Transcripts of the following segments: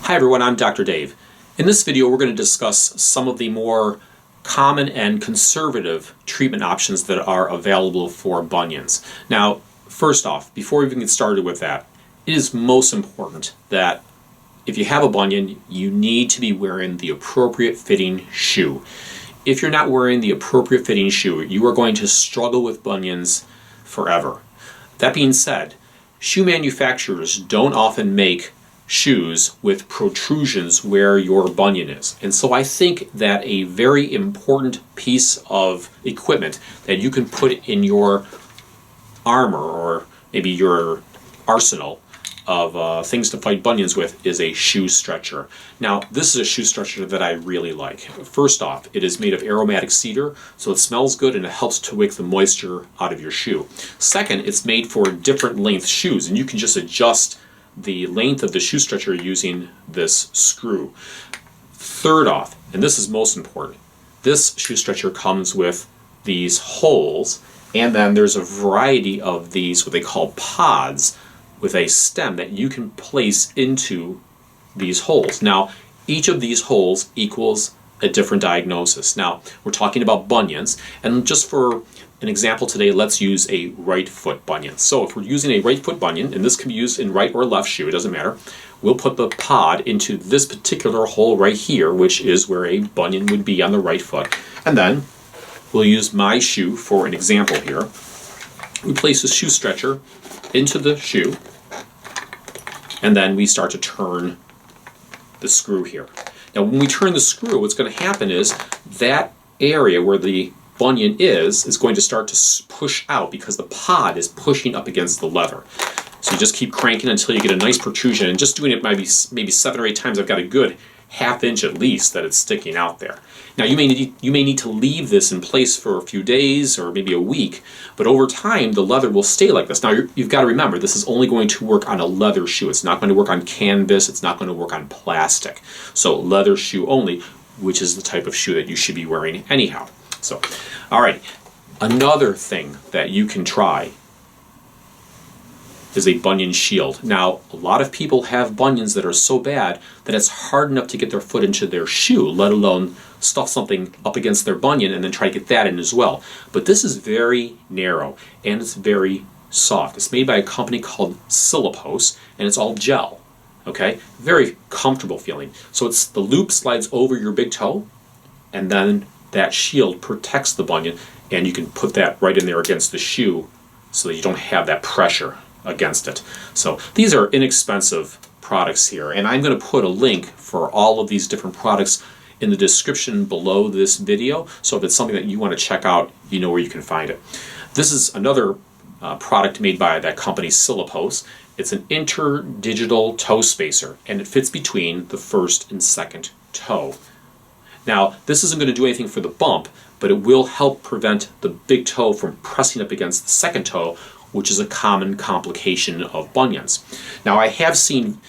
Hi everyone, I'm Dr. Dave. In this video we're going to discuss some of the more common and conservative treatment options that are available for bunions. Now, first off, before we even get started with that, it is most important that if you have a bunion, you need to be wearing the appropriate fitting shoe. If you're not wearing the appropriate fitting shoe, you are going to struggle with bunions forever. That being said, shoe manufacturers don't often make shoes with protrusions where your bunion is. And so I think that a very important piece of equipment that you can put in your armor or maybe your arsenal of things to fight bunions with is a shoe stretcher. Now, this is a shoe stretcher that I really like. First off, it is made of aromatic cedar, so it smells good and it helps to wick the moisture out of your shoe. Second, it's made for different length shoes, and you can just adjust the length of the shoe stretcher using this screw. Third off, and this is most important, this shoe stretcher comes with these holes, and then there's a variety of these, what they call pods, with a stem that you can place into these holes. Now, each of these holes equals a different diagnosis. Now, we're talking about bunions, and just for an example today, let's use a right foot bunion. So if we're using a right foot bunion, and this can be used in right or left shoe, it doesn't matter, we'll put the pod into this particular hole right here, which is where a bunion would be on the right foot. And then we'll use my shoe for an example here. We place the shoe stretcher into the shoe, and then we start to turn the screw here. Now, when we turn the screw, what's going to happen is that area where the bunion is going to start to push out because the pod is pushing up against the leather. So you just keep cranking until you get a nice protrusion, and just doing it maybe 7 or 8 times, I've got a good ½ inch at least that it's sticking out there. Now, you may need to leave this in place for a few days or maybe a week, but over time the leather will stay like this. Now, you've got to remember, this is only going to work on a leather shoe. It's not going to work on canvas. It's not going to work on plastic. So leather shoe only, which is the type of shoe that you should be wearing anyhow. So, all right, another thing that you can try is a bunion shield. Now, a lot of people have bunions that are so bad that it's hard enough to get their foot into their shoe, let alone stuff something up against their bunion and then try to get that in as well. But this is very narrow and it's very soft. It's made by a company called Silicose, and it's all gel. Okay, very comfortable feeling. So it's the loop slides over your big toe, and then that shield protects the bunion, and you can put that right in there against the shoe so that you don't have that pressure against it. So these are inexpensive products here, and I'm going to put a link for all of these different products in the description below this video, so if it's something that you want to check out, you know where you can find it. This is another product made by that company Silicose. It's an interdigital toe spacer, and it fits between the first and second toe. Now, this isn't going to do anything for the bump, but it will help prevent the big toe from pressing up against the second toe, which is a common complication of bunions. Now, I have seen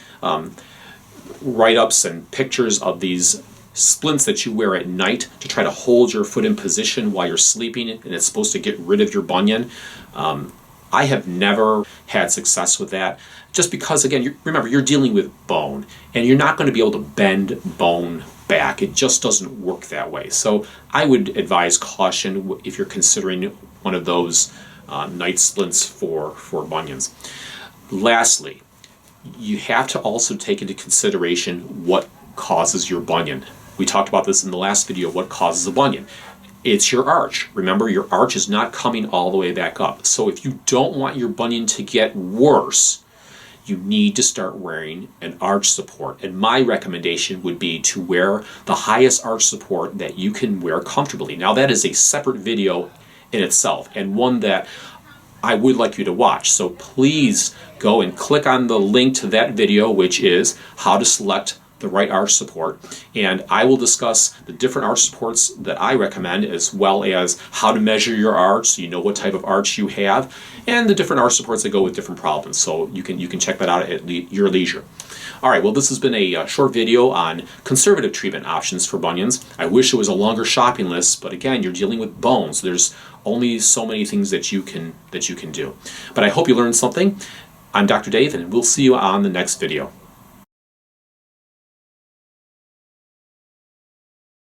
write-ups and pictures of these splints that you wear at night to try to hold your foot in position while you're sleeping, and it's supposed to get rid of your bunion. I have never had success with that, just because, again, remember, you're dealing with bone, and you're not going to be able to bend bone back. It just doesn't work that way. So I would advise caution if you're considering one of those night splints for bunions. Lastly, you have to also take into consideration what causes your bunion. We talked about this in the last video, what causes a bunion. It's your arch. Remember, your arch is not coming all the way back up. So if you don't want your bunion to get worse, you need to start wearing an arch support. And my recommendation would be to wear the highest arch support that you can wear comfortably. Now, that is a separate video in itself, and one that I would like you to watch. So please go and click on the link to that video, which is how to select the right arch support, and I will discuss the different arch supports that I recommend, as well as how to measure your arch so you know what type of arch you have, and the different arch supports that go with different problems. So you can check that out at your leisure. All right, well, this has been a short video on conservative treatment options for bunions. I wish it was a longer shopping list, but again, you're dealing with bones. There's only so many things that you can do. But I hope you learned something. I'm Dr. Dave, and we'll see you on the next video.